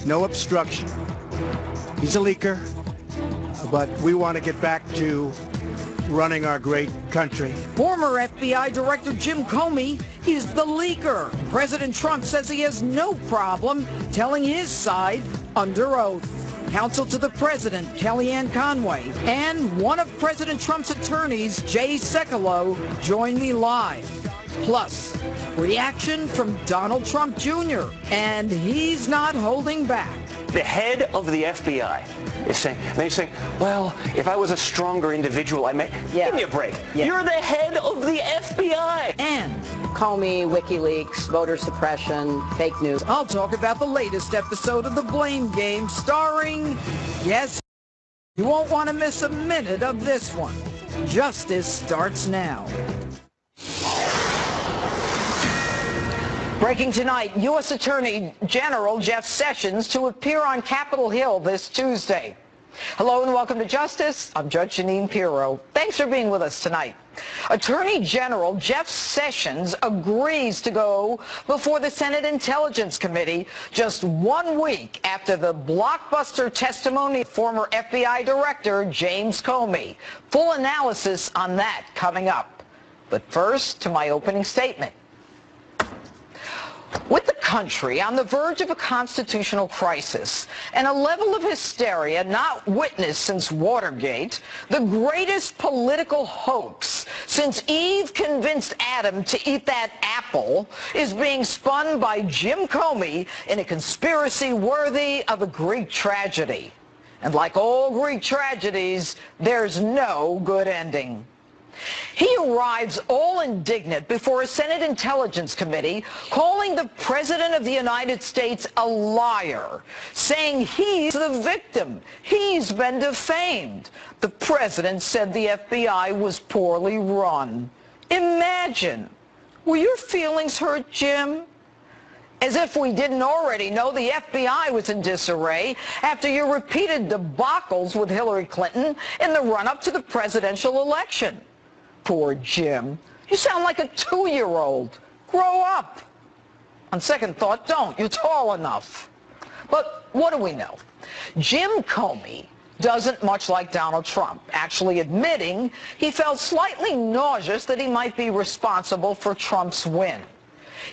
no obstruction. He's a leaker, but we want to get back to running our great country. Former FBI Director Jim Comey is the leaker. President Trump says he has no problem telling his side under oath. Counsel to the president, Kellyanne Conway, and one of President Trump's attorneys, Jay Sekulow, join me live. Plus, reaction from Donald Trump Jr., and he's not holding back. The head of the FBI is saying, well, if I was a stronger individual, I may. Give me a break. You're the head of the FBI. And Comey, WikiLeaks, voter suppression, fake news. I'll talk about the latest episode of The Blame Game starring, yes, you won't want to miss a minute of this one. Justice starts now. Breaking tonight, U.S. Attorney General Jeff Sessions to appear on Capitol Hill this Tuesday. Hello and welcome to Justice. I'm Judge Jeanine Pirro. Thanks for being with us tonight. Attorney General Jeff Sessions agrees to go before the Senate Intelligence Committee just 1 week after the blockbuster testimony of former FBI Director James Comey. Full analysis on that coming up. But first, to my opening statement. With the country on the verge of a constitutional crisis and a level of hysteria not witnessed since Watergate, the greatest political hoax since Eve convinced Adam to eat that apple is being spun by Jim Comey in a conspiracy worthy of a Greek tragedy. And like all Greek tragedies, there's no good ending. He arrives all indignant before a Senate Intelligence Committee, calling the President of the United States a liar, saying he's the victim. He's been defamed. The President said the FBI was poorly run. Imagine. Were your feelings hurt, Jim? As if we didn't already know the FBI was in disarray after your repeated debacles with Hillary Clinton in the run-up to the presidential election. Poor Jim. You sound like a 2-year-old. Grow up. On second thought, don't. You're tall enough. But what do we know? Jim Comey doesn't much like Donald Trump, actually admitting he felt slightly nauseous that he might be responsible for Trump's win.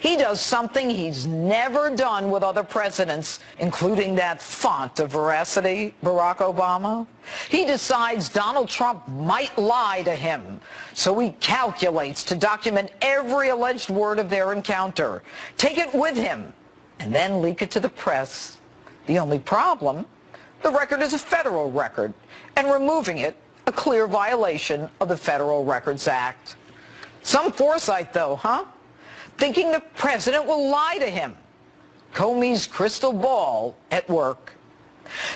He does something he's never done with other presidents, including that font of veracity, Barack Obama. He decides Donald Trump might lie to him, so he calculates to document every alleged word of their encounter, take it with him, and then leak it to the press. The only problem, the record is a federal record, and removing it, a clear violation of the Federal Records Act. Some foresight, though, huh? Thinking the president will lie to him. Comey's crystal ball at work.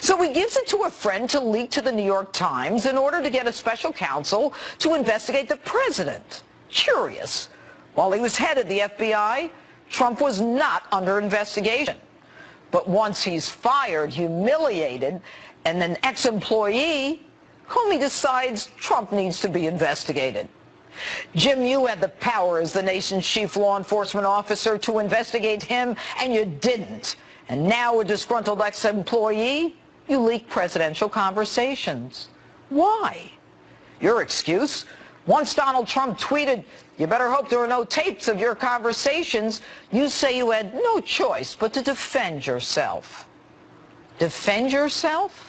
So he gives it to a friend to leak to the New York Times in order to get a special counsel to investigate the president. Curious. While he was head of the FBI, Trump was not under investigation. But once he's fired, humiliated, and an ex-employee, Comey decides Trump needs to be investigated. Jim, you had the power as the nation's chief law enforcement officer to investigate him, and you didn't. And now a disgruntled ex-employee, you leak presidential conversations. Why? Your excuse? Once Donald Trump tweeted, "You better hope there are no tapes of your conversations," you say you had no choice but to defend yourself. Defend yourself?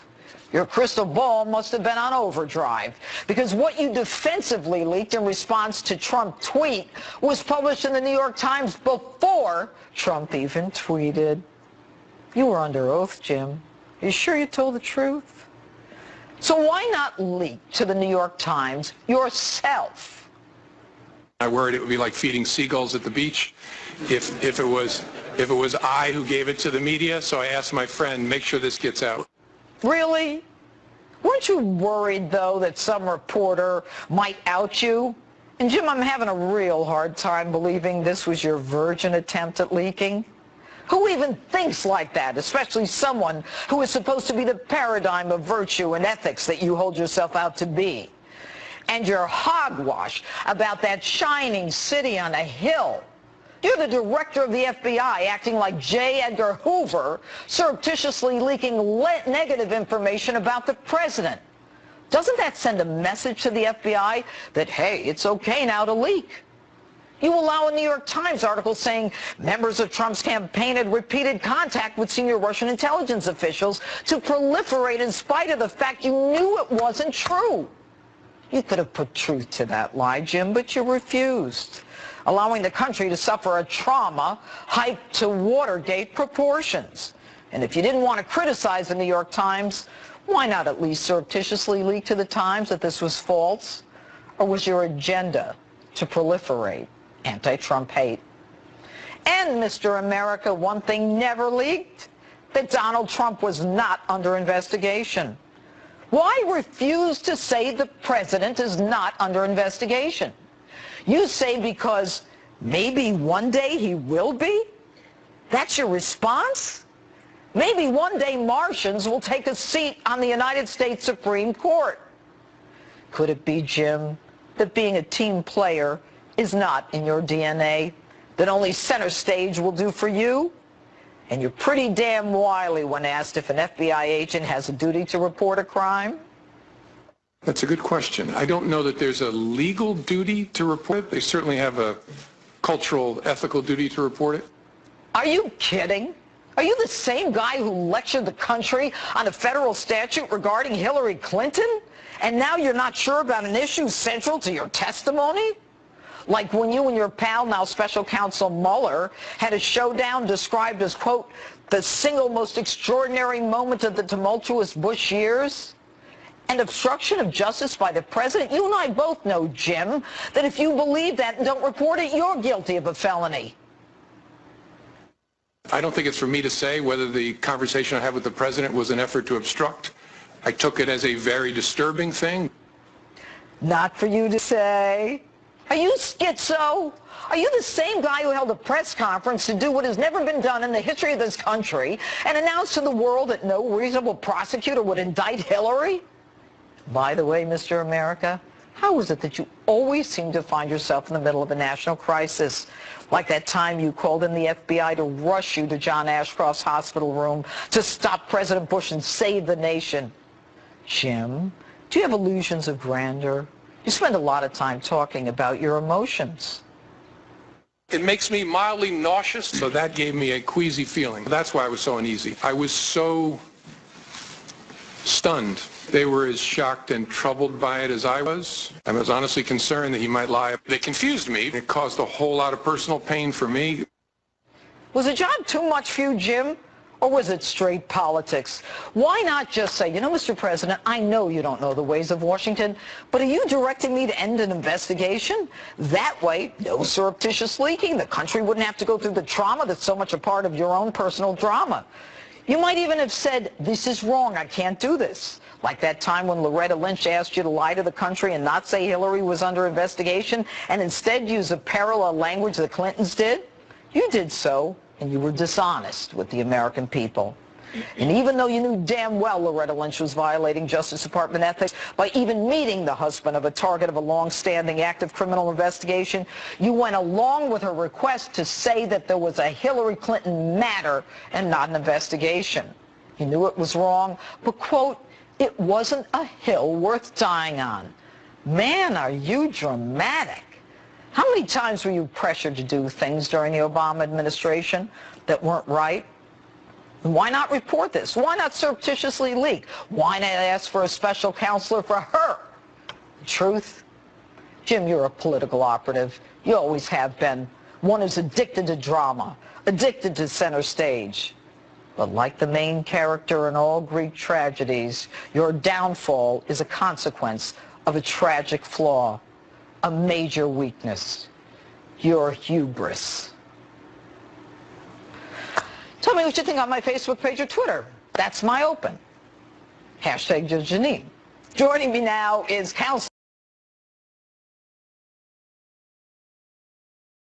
Your crystal ball must have been on overdrive, because what you defensively leaked in response to Trump tweet was published in the New York Times before Trump even tweeted. You were under oath, Jim. Are you sure you told the truth? So why not leak to the New York Times yourself? I worried it would be like feeding seagulls at the beach if it was I who gave it to the media, so I asked my friend, make sure this gets out. Really? Weren't you worried, though, that some reporter might out you? And, Jim, I'm having a real hard time believing this was your virgin attempt at leaking. Who even thinks like that, especially someone who is supposed to be the paradigm of virtue and ethics that you hold yourself out to be? And your hogwash about that shining city on a hill. You're the director of the FBI, acting like J. Edgar Hoover, surreptitiously leaking negative information about the president. Doesn't that send a message to the FBI that, hey, it's okay now to leak? You allow a New York Times article saying members of Trump's campaign had repeated contact with senior Russian intelligence officials to proliferate in spite of the fact you knew it wasn't true. You could have put truth to that lie, Jim, but you refused, allowing the country to suffer a trauma hyped to Watergate proportions. And if you didn't want to criticize the New York Times, why not at least surreptitiously leak to the Times that this was false? Or was your agenda to proliferate anti-Trump hate? And, Mr. America, one thing never leaked, that Donald Trump was not under investigation. Why refuse to say the president is not under investigation? You say because maybe one day he will be? That's your response? Maybe one day Martians will take a seat on the United States Supreme Court. Could it be, Jim, that being a team player is not in your DNA, that only center stage will do for you? And you're pretty damn wily when asked if an FBI agent has a duty to report a crime? That's a good question. I don't know that there's a legal duty to report it. They certainly have a cultural, ethical duty to report it. Are you kidding? Are you the same guy who lectured the country on a federal statute regarding Hillary Clinton? And now you're not sure about an issue central to your testimony? Like when you and your pal, now special counsel Mueller, had a showdown described as, quote, the single most extraordinary moment of the tumultuous Bush years? And obstruction of justice by the president? You and I both know, Jim, that if you believe that and don't report it, you're guilty of a felony. I don't think it's for me to say whether the conversation I had with the president was an effort to obstruct. I took it as a very disturbing thing. Not for you to say. Are you schizo? Are you the same guy who held a press conference to do what has never been done in the history of this country and announced to the world that no reasonable prosecutor would indict Hillary? By the way, Mr. America, how is it that you always seem to find yourself in the middle of a national crisis? Like that time you called in the FBI to rush you to John Ashcroft's hospital room to stop President Bush and save the nation. Jim, do you have illusions of grandeur? You spend a lot of time talking about your emotions. It makes me mildly nauseous, so that gave me a queasy feeling. That's why I was so uneasy. I was so stunned. They were as shocked and troubled by it as I was. I was honestly concerned that he might lie. They confused me. It caused a whole lot of personal pain for me. Was the job too much for you, Jim? Or was it straight politics? Why not just say, you know, Mr. President, I know you don't know the ways of Washington, but are you directing me to end an investigation? That way, no surreptitious leaking. The country wouldn't have to go through the trauma that's so much a part of your own personal drama. You might even have said, this is wrong, I can't do this. Like that time when Loretta Lynch asked you to lie to the country and not say Hillary was under investigation and instead use a parallel language the Clintons did. You did so, and you were dishonest with the American people. And even though you knew damn well Loretta Lynch was violating Justice Department ethics by even meeting the husband of a target of a long-standing active criminal investigation, you went along with her request to say that there was a Hillary Clinton matter and not an investigation. You knew it was wrong, but, quote, it wasn't a hill worth dying on. Man, are you dramatic. How many times were you pressured to do things during the Obama administration that weren't right? And why not report this? Why not surreptitiously leak? Why not ask for a special counselor for her? Truth? Jim, you're a political operative. You always have been. One who's addicted to drama, addicted to center stage. But like the main character in all Greek tragedies, your downfall is a consequence of a tragic flaw, a major weakness, your hubris. Tell me what you think on my Facebook page or Twitter. That's my open. Hashtag Judge Jeanine. Joining me now is counselor.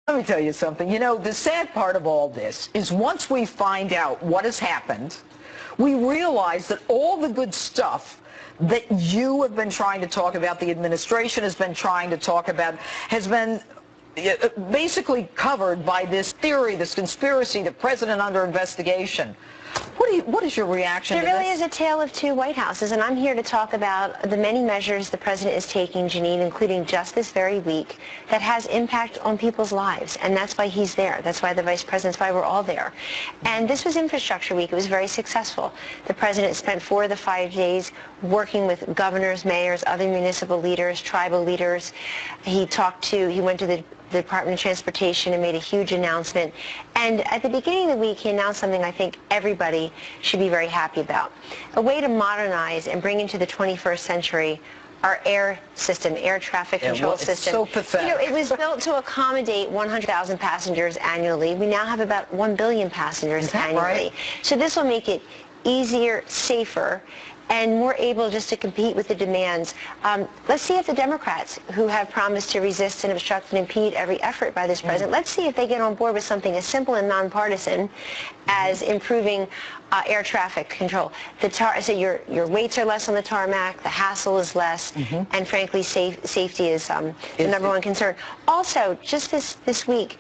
Let me tell you something. You know, the sad part of all this is once we find out what has happened, we realize that all the good stuff that you have been trying to talk about, the administration has been trying to talk about, has been basically covered by this theory, this conspiracy, the president under investigation. What is your reaction to this? There really is a tale of two White Houses, and I'm here to talk about the many measures the president is taking, Jeanine, including just this very week, that has impact on people's lives, and that's why he's there. That's why the vice president's why we're all there. And this was Infrastructure Week. It was very successful. The president spent 4 of the 5 days working with governors, mayors, other municipal leaders, tribal leaders. He went to the Department of Transportation and made a huge announcement. And at the beginning of the week, he announced something I think everybody should be very happy about. A way to modernize and bring into the 21st century our air system, air traffic control system. It's so pathetic. You know, it was built to accommodate 100,000 passengers annually. We now have about 1 billion passengers annually. Right? So this will make it easier, safer, and more able just to compete with the demands. Let's see if the Democrats, who have promised to resist and obstruct and impede every effort by this president, let's see if they get on board with something as simple and nonpartisan as improving air traffic control. So your weights are less on the tarmac, the hassle is less, and frankly, safety is the number one concern. Also, just this week,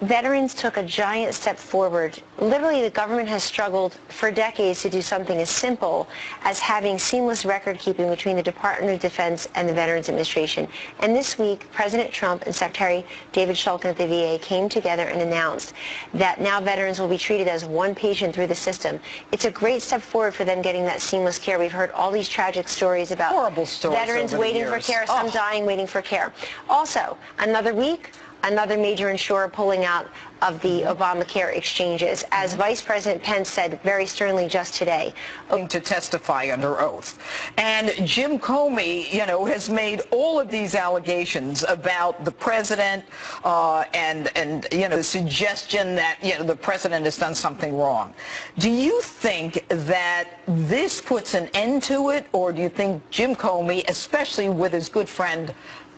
veterans took a giant step forward. Literally, the government has struggled for decades to do something as simple as having seamless record keeping between the Department of Defense and the Veterans Administration. And this week, President Trump and Secretary David Shulkin at the VA came together and announced that now veterans will be treated as one patient through the system. It's a great step forward for them getting that seamless care. We've heard all these tragic stories about horrible stories veterans over the waiting for years. care, some dying waiting for care. Also, another week, another major insurer pulling out of the Obamacare exchanges, as Vice President Pence said very sternly just today. To testify under oath. And Jim Comey, has made all of these allegations about the president and the suggestion that, the president has done something wrong. Do you think that this puts an end to it, or do you think Jim Comey, especially with his good friend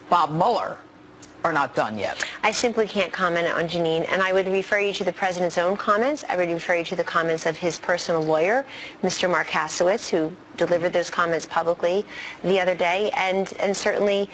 Bob Mueller, are not done yet? I simply can't comment on Jeanine, and I would refer you to the president's own comments. I would refer you to the comments of his personal lawyer, Mr. Mark Hasowitz, who delivered those comments publicly the other day, and certainly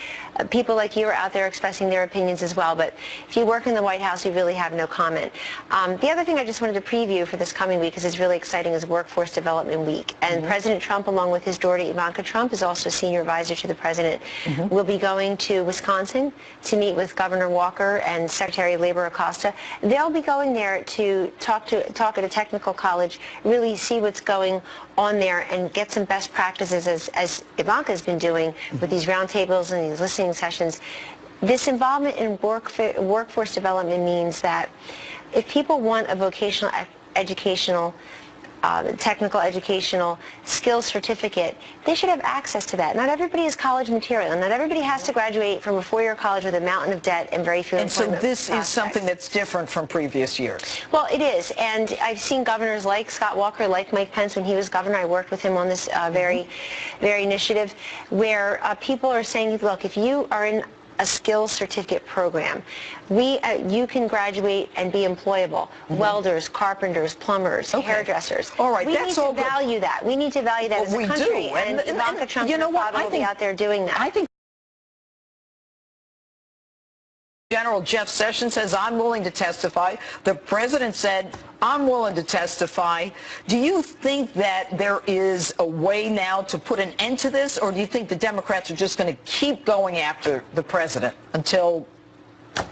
people like you are out there expressing their opinions as well. But if you work in the White House, you really have no comment. The other thing I just wanted to preview for this coming week, because it's really exciting, is Workforce Development Week. And President Trump, along with his daughter Ivanka Trump, is also a senior advisor to the president, will be going to Wisconsin to meet with Governor Walker and Secretary of Labor Acosta. They'll be going there to talk at a technical college, really see what's going on there and get some best practices, as Ivanka's been doing with these roundtables and these listening sessions. This involvement in workforce development means that if people want a vocational educational technical educational skills certificate, they should have access to that. Not everybody is college material, and not everybody has to graduate from a 4-year college with a mountain of debt and very few employment prospects. And so this is something that's different from previous years. Well, it is, and I've seen governors like Scott Walker, like Mike Pence when he was governor. I worked with him on this very initiative, where people are saying, look, if you are in a skills certificate program, you can graduate and be employable. Welders, carpenters, plumbers, hairdressers. All right, we that's need all to value that. We need to value that as a country. We do. And Ivanka Trump will be out there doing that. I think General Jeff Sessions says, I'm willing to testify. The president said, I'm willing to testify. Do you think that there is a way now to put an end to this, or do you think the Democrats are just going to keep going after the president until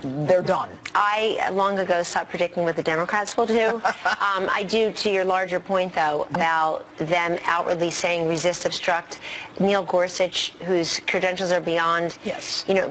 they're done? I long ago stopped predicting what the Democrats will do. I do, to your larger point, though, about them outwardly saying resist, obstruct. Neil Gorsuch, whose credentials are beyond,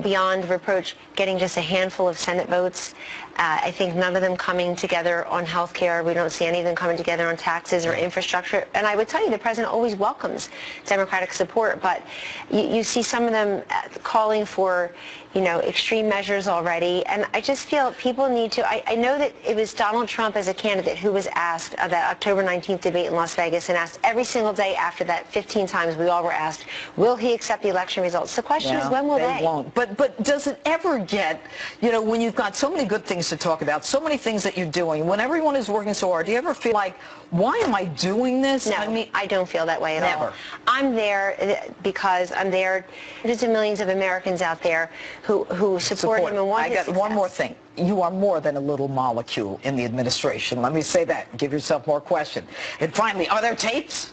beyond reproach, getting just a handful of Senate votes. I think none of them coming together on health care. We don't see any of them coming together on taxes or infrastructure. And I would tell you, the president always welcomes Democratic support, but you see some of them calling for, extreme measures already. And I just feel people need to, I know that it was Donald Trump as a candidate who was asked at that October 19th debate in Las Vegas, and asked every single day after that, 15 times we all were asked, will he accept the election results? The question is, when will they? Won't. But does it ever get, when you've got so many good things things to talk about, so many things that you're doing. When everyone is working so hard, do you ever feel like, why am I doing this? No, I mean, I don't feel that way at all. Never. I'm there because I'm there. There's millions of Americans out there who support him and want his success. One more thing. You are more than a little molecule in the administration. Let me say that. Give yourself more question. And finally, are there tapes?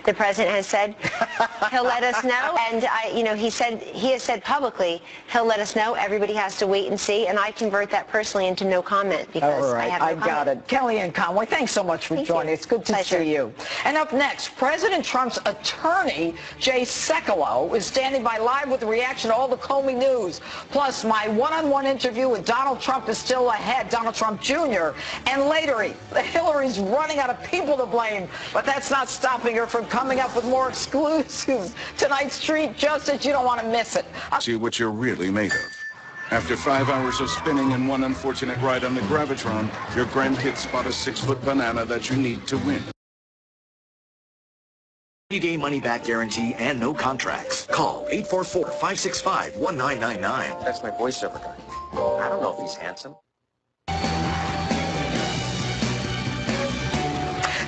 The president has said he'll let us know, and he has said publicly he'll let us know. Everybody has to wait and see, and I convert that personally into no comment because I have no comment. I got it. Kellyanne Conway, thanks so much for joining. It's good to see you. And up next, President Trump's attorney, Jay Sekulow, is standing by live with a reaction to all the Comey news. Plus, my one-on-one interview with Donald Trump is still ahead, Donald Trump Jr. And later, Hillary's running out of people to blame, but that's not stopping her from coming up with more exclusives. Tonight's Street Justice, you don't want to miss it. See what you're really made of. After 5 hours of spinning and one unfortunate ride on the Gravitron, your grandkids spot a 6-foot banana that you need to win. 30-day money-back guarantee and no contracts. Call 844-565-1999. That's my voiceover guy. I don't know if he's handsome.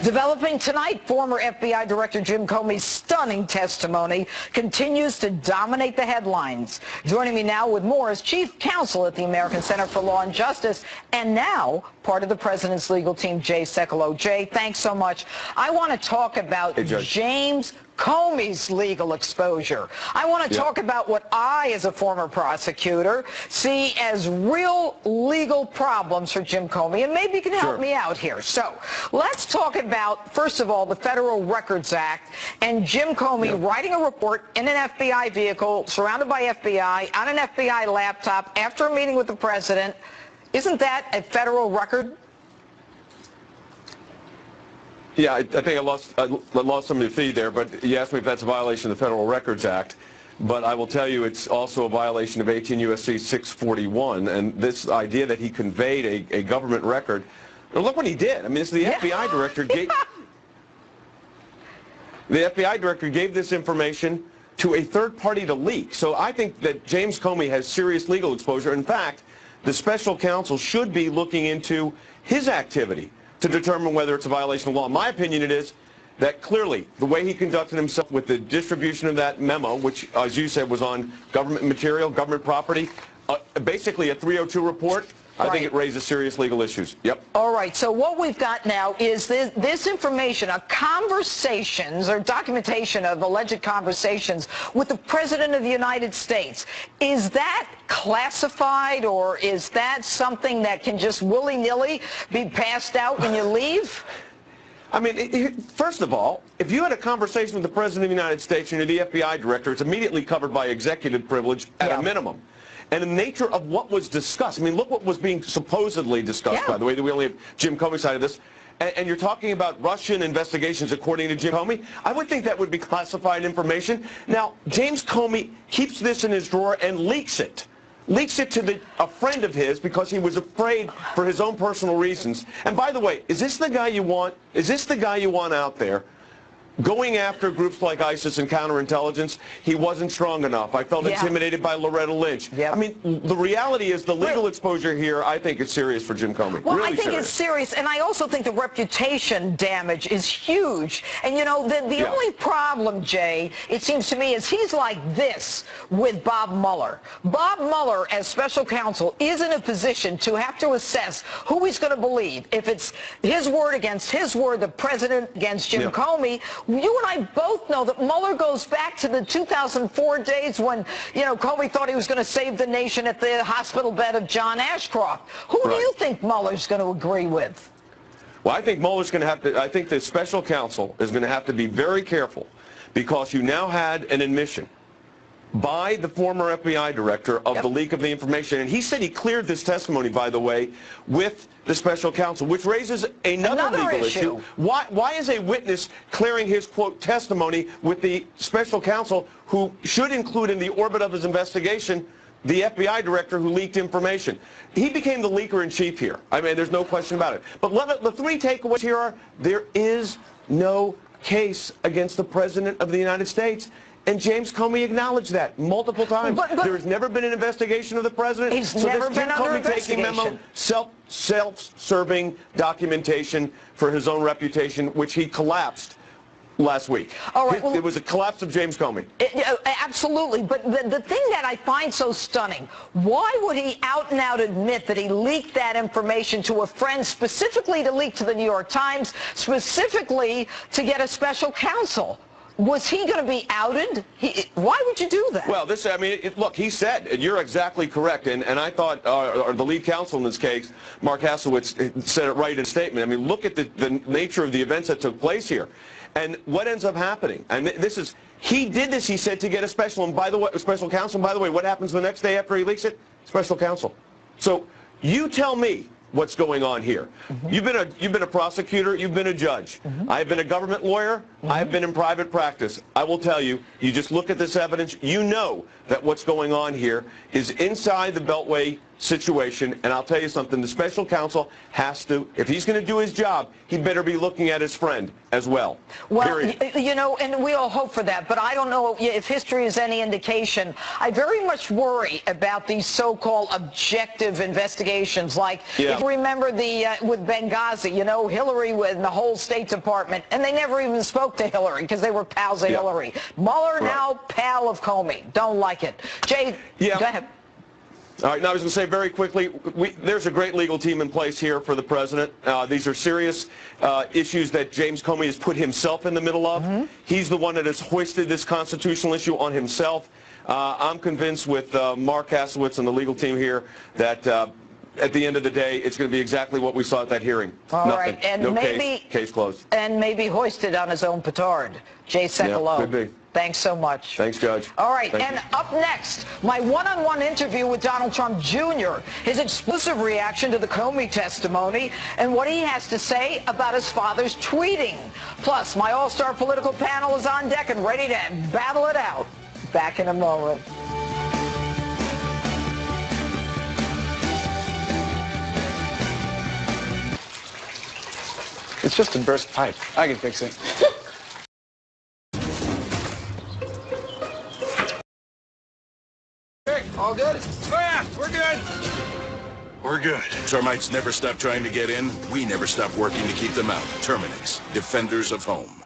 Developing tonight, former FBI Director Jim Comey's stunning testimony continues to dominate the headlines. Joining me now with more is Chief Counsel at the American Center for Law and Justice, and now part of the President's legal team, Jay Sekulow. Jay, thanks so much. I want to talk about James Comey's legal exposure. I want to talk about what I, as a former prosecutor, see as real legal problems for Jim Comey, and maybe you can help me out here. So let's talk about, first of all, the Federal Records Act and Jim Comey writing a report in an FBI vehicle, surrounded by FBI, on an FBI laptop, after a meeting with the president. Isn't that a federal record? Yeah, I think I lost some of the feed there, but you asked me if that's a violation of the Federal Records Act. But I will tell you it's also a violation of 18 U.S.C. 641, and this idea that he conveyed a government record. Well, look what he did. I mean, this is the FBI director gave the FBI director gave this information to a third party to leak. So I think that James Comey has serious legal exposure. In fact, the special counsel should be looking into his activity to determine whether it's a violation of law. In my opinion, it is that clearly the way he conducted himself with the distribution of that memo, which, as you said, was on government material, government property, basically a 302 report, I think it raises serious legal issues. Yep. All right. So what we've got now is this information, conversations or documentation of alleged conversations with the President of the United States. Is that classified, or is that something that can just willy-nilly be passed out when you leave? I mean, first of all, if you had a conversation with the President of the United States and you're the FBI director, it's immediately covered by executive privilege at a minimum. And the nature of what was discussed, I mean, look what was being supposedly discussed, by the way, that we only have Jim Comey's side of this. And you're talking about Russian investigations according to Jim Comey. I would think that would be classified information. Now, James Comey keeps this in his drawer and leaks it. Leaks it to a friend of his because he was afraid for his own personal reasons. And by the way, is this the guy you want? Is this the guy you want out there? Going after groups like ISIS and counterintelligence, he wasn't strong enough. I felt intimidated by Loretta Lynch. I mean, the reality is the legal exposure here, I think, is serious for Jim Comey. Well, really I think it's serious, and I also think the reputation damage is huge. And, you know, the only problem, Jay, it seems to me, is he's like this with Bob Mueller. Bob Mueller, as special counsel, is in a position to have to assess who he's going to believe. If it's his word against his word, the president against Jim Comey. You and I both know that Mueller goes back to the 2004 days when, you know, Comey thought he was going to save the nation at the hospital bed of John Ashcroft. Who do you think Mueller's going to agree with? Well, I think Mueller's going to have to, I think the special counsel is going to have to be very careful, because you now had an admission by the former FBI director of the leak of the information. And he said he cleared this testimony, by the way, with the special counsel, which raises another legal issue. Why is a witness clearing his, quote, testimony with the special counsel, who should include in the orbit of his investigation the FBI director who leaked information? He became the leaker in chief here. I mean, there's no question about it. But the three takeaways here are: there is no case against the President of the United States. And James Comey acknowledged that multiple times. But there has never been an investigation of the president. He's never been under investigation. Memo, self-serving documentation for his own reputation, which he collapsed last week. All right, well, it was a collapse of James Comey. Absolutely, but the thing that I find so stunning, why would he out and out admit that he leaked that information to a friend, specifically to leak to the New York Times, specifically to get a special counsel? Was he going to be outed? Why would you do that? Well, look, he said, and you're exactly correct, and I thought the lead counsel in this case, Mark Hasowitz, said it right in his statement. I mean, look at the nature of the events that took place here. And what ends up happening? And he did this, he said, to get a special counsel. And by the way, what happens the next day after he leaks it? Special counsel. So you tell me what's going on here. You've been a prosecutor, you've been a judge. I've been a government lawyer, I've been in private practice. I will tell you, you just look at this evidence, you know that what's going on here is inside the Beltway situation, and I'll tell you something, the special counsel has to, if he's going to do his job, he better be looking at his friend as well. Well, you know, and we all hope for that, but I don't know if history is any indication. I very much worry about these so-called objective investigations, like if you remember with Benghazi, you know, Hillary and the whole State Department, and they never even spoke to Hillary because they were pals of Hillary. Mueller now pal of Comey. Don't like it. Jay, go ahead. All right, now I was going to say very quickly, there's a great legal team in place here for the president. These are serious issues that James Comey has put himself in the middle of. He's the one that has hoisted this constitutional issue on himself. I'm convinced with Mark Hasowitz and the legal team here that at the end of the day, it's going to be exactly what we saw at that hearing. All Nothing. right, and no maybe case closed. And maybe hoisted on his own petard. Jay Sekulow. Yeah, could be. Thanks so much. Thanks, Judge. All right, Thank and you. up next, my one-on-one interview with Donald Trump Jr., his exclusive reaction to the Comey testimony, and what he has to say about his father's tweeting. Plus, my all-star political panel is on deck and ready to battle it out. Back in a moment. It's just a burst pipe. I can fix it. All good? Oh yeah, we're good. We're good. Termites never stop trying to get in. We never stop working to keep them out. Terminix, defenders of home.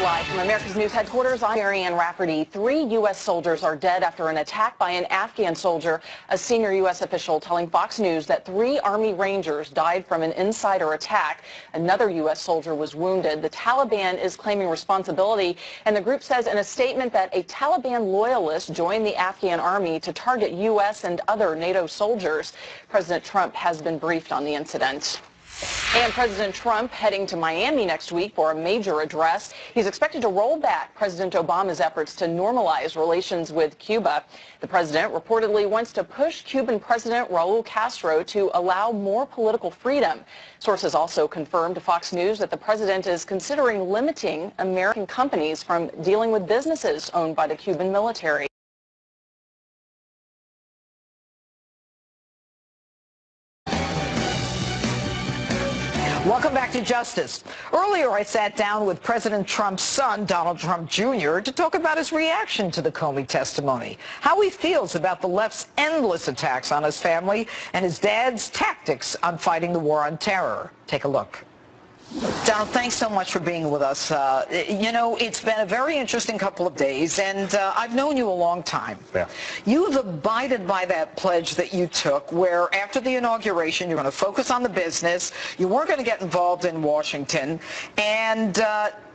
Live from America's News headquarters, I'm Marianne Rafferty. 3 U.S. soldiers are dead after an attack by an Afghan soldier. A senior U.S. official telling Fox News that 3 Army Rangers died from an insider attack. Another U.S. soldier was wounded. The Taliban is claiming responsibility, and the group says in a statement that a Taliban loyalist joined the Afghan army to target U.S. and other NATO soldiers. President Trump has been briefed on the incident. And President Trump heading to Miami next week for a major address. He's expected to roll back President Obama's efforts to normalize relations with Cuba. The president reportedly wants to push Cuban President Raul Castro to allow more political freedom. Sources also confirmed to Fox News that the president is considering limiting American companies from dealing with businesses owned by the Cuban military. Welcome back to Justice. Earlier, I sat down with President Trump's son, Donald Trump Jr., to talk about his reaction to the Comey testimony, how he feels about the left's endless attacks on his family, and his dad's tactics on fighting the war on terror. Take a look. Donald, thanks so much for being with us. You know, it's been a very interesting couple of days, and I've known you a long time. Yeah. You've abided by that pledge that you took, where after the inauguration, you're going to focus on the business, you weren't going to get involved in Washington, and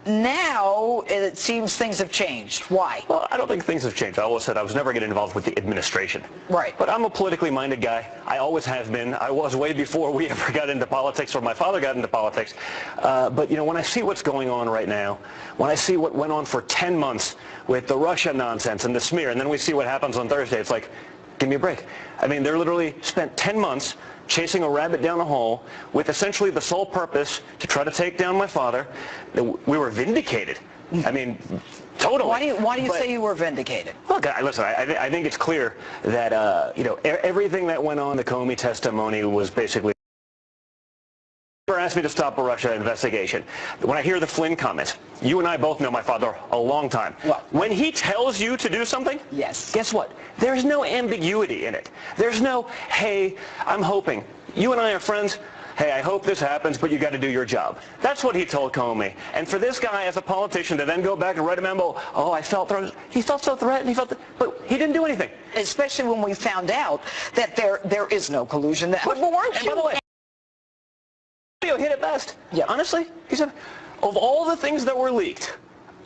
now it seems things have changed. Why? Well, I don't think things have changed. I always said I was never going to get involved with the administration. Right. But I'm a politically minded guy. I always have been. I was way before we ever got into politics or my father got into politics. But, you know, when I see what's going on right now, when I see what went on for 10 months with the Russia nonsense and the smear, and then we see what happens on Thursday, it's like, give me a break. I mean, they're literally spent 10 months chasing a rabbit down a hole with essentially the sole purpose to try to take down my father. We were vindicated. I mean, totally. Why do you say you were vindicated? Look, listen, I think it's clear that, you know, everything that went on the Comey testimony was basically asked me to stop a Russia investigation. When I hear the Flynn comments, you and I both know my father a long time. Well, when he tells you to do something, yes, guess what? There's no ambiguity in it. There's no, hey, I'm hoping. You and I are friends. Hey, I hope this happens, but you got to do your job. That's what he told Comey. And for this guy, as a politician, to then go back and write a memo, oh, I felt threatened. He felt so threatened. But he didn't do anything. Especially when we found out that there is no collusion. But weren't you? By the way, hit it best. Yeah. Honestly, he said, of all the things that were leaked,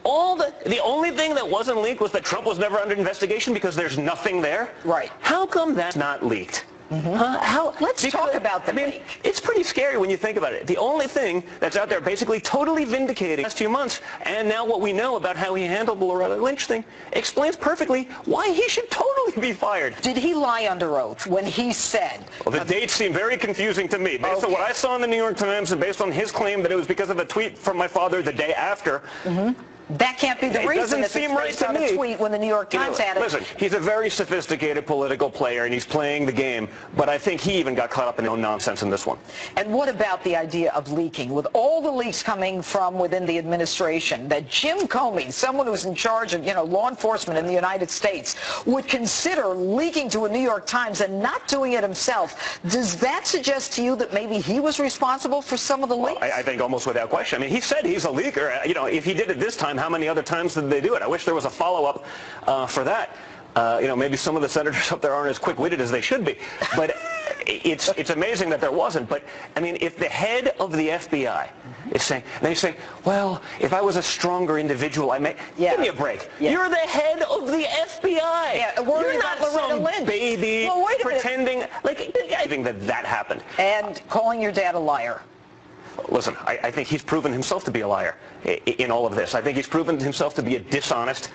the only thing that wasn't leaked was that Trump was never under investigation because there's nothing there. Right. How come that's not leaked? Let's talk about the leak. It's pretty scary when you think about it. The only thing that's out there basically totally vindicating the last few months, and now what we know about how he handled the Loretta Lynch thing, explains perfectly why he should totally be fired. Did he lie under oath when he said... Well, the dates seem very confusing to me. Based on what I saw in the New York Times and based on his claim that it was because of a tweet from my father the day after... That can't be the reason. It doesn't seem right to me. A tweet when the New York Times had it. Listen, he's a very sophisticated political player, and he's playing the game. But I think he even got caught up in his own nonsense in this one. And what about the idea of leaking? With all the leaks coming from within the administration, that Jim Comey, someone who's in charge of, law enforcement in the United States, would consider leaking to a New York Times and not doing it himself. Does that suggest to you that maybe he was responsible for some of the leaks? Well, I think almost without question. I mean, he said he's a leaker. If he did it this time, how many other times did they do it? I wish there was a follow-up for that. Maybe some of the senators up there aren't as quick-witted as they should be. But it's amazing that there wasn't. But, I mean, if the head of the FBI is saying, and he's saying, well, if I was a stronger individual, I may... Give me a break. You're the head of the FBI. You're not some baby pretending... I think that happened. And calling your dad a liar. Listen, I think he's proven himself to be a liar in all of this. I think he's proven himself to be a dishonest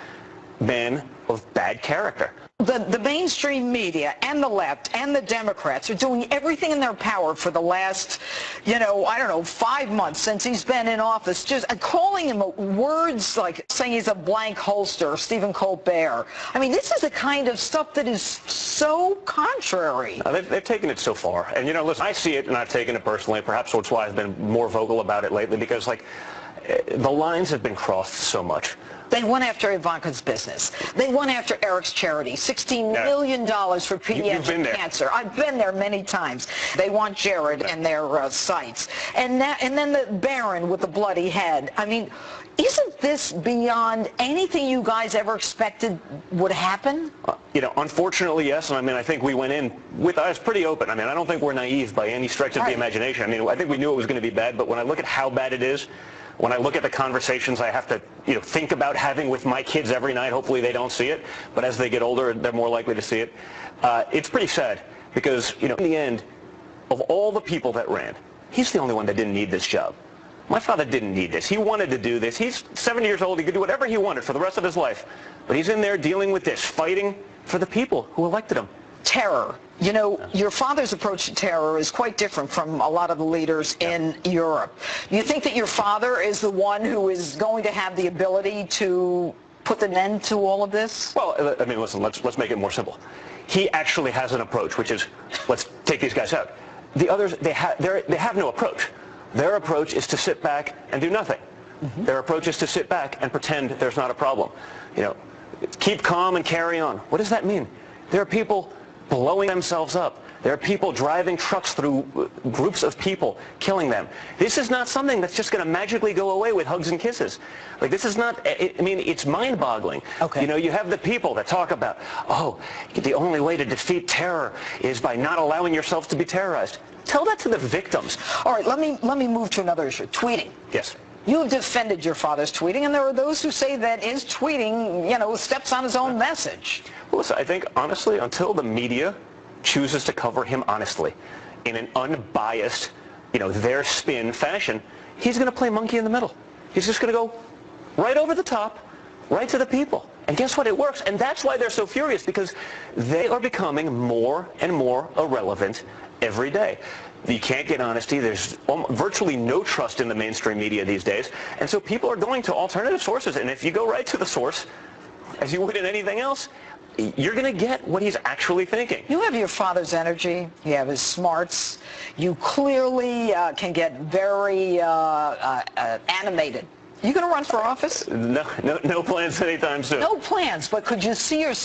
man of bad character. The mainstream media and the left and the Democrats are doing everything in their power for the last, 5 months since he's been in office, just calling him words like saying he's a blank holster, Stephen Colbert. I mean, this is the kind of stuff that is so contrary. They've taken it so far. And, listen, I see it and I've taken it personally. Perhaps that's why I've been more vocal about it lately, because, the lines have been crossed so much. They went after Ivanka's business. They went after Eric's charity, $16 million for pediatric cancer. I've been there many times. They want Jared and their sites. And then the Baron with the bloody head. I mean, isn't this beyond anything you guys ever expected would happen? Unfortunately, yes. And I think we went in with eyes pretty open. I don't think we're naive by any stretch of the imagination. I think we knew it was going to be bad, but when I look at how bad it is, when I look at the conversations I have to, think about having with my kids every night, hopefully they don't see it, but as they get older, they're more likely to see it. It's pretty sad because, in the end, of all the people that ran, he's the only one that didn't need this job. My father didn't need this. He wanted to do this. He's 70 years old. He could do whatever he wanted for the rest of his life. But he's in there dealing with this, fighting for the people who elected him. Terror. Your father's approach to terror is quite different from a lot of the leaders in Europe. Do you think that your father is the one who is going to have the ability to put an end to all of this? Well, listen, let's make it more simple. He actually has an approach, which is, let's take these guys out. The others, they have no approach. Their approach is to sit back and do nothing. Their approach is to sit back and pretend there's not a problem. Keep calm and carry on. What does that mean? There are people blowing themselves up. There are people driving trucks through groups of people, killing them. This is not something that's just going to magically go away with hugs and kisses. This is not, it's mind-boggling. Okay. You have the people that talk about, the only way to defeat terror is by not allowing yourself to be terrorized. Tell that to the victims. All right, let me move to another issue. Tweeting. Yes. You have defended your father's tweeting, and there are those who say that his tweeting, steps on his own message. Well, listen, I think, honestly, until the media chooses to cover him honestly, in an unbiased, their spin fashion, he's going to play monkey in the middle. He's just going to go right over the top, right to the people. And guess what? It works. And that's why they're so furious, because they are becoming more and more irrelevant every day. You can't get honesty. There's virtually no trust in the mainstream media these days. And so people are going to alternative sources. And if you go right to the source, as you would in anything else, you're going to get what he's actually thinking. You have your father's energy. You have his smarts. You clearly can get very animated. You going to run for office? No plans anytime soon. No plans, but could you see yourself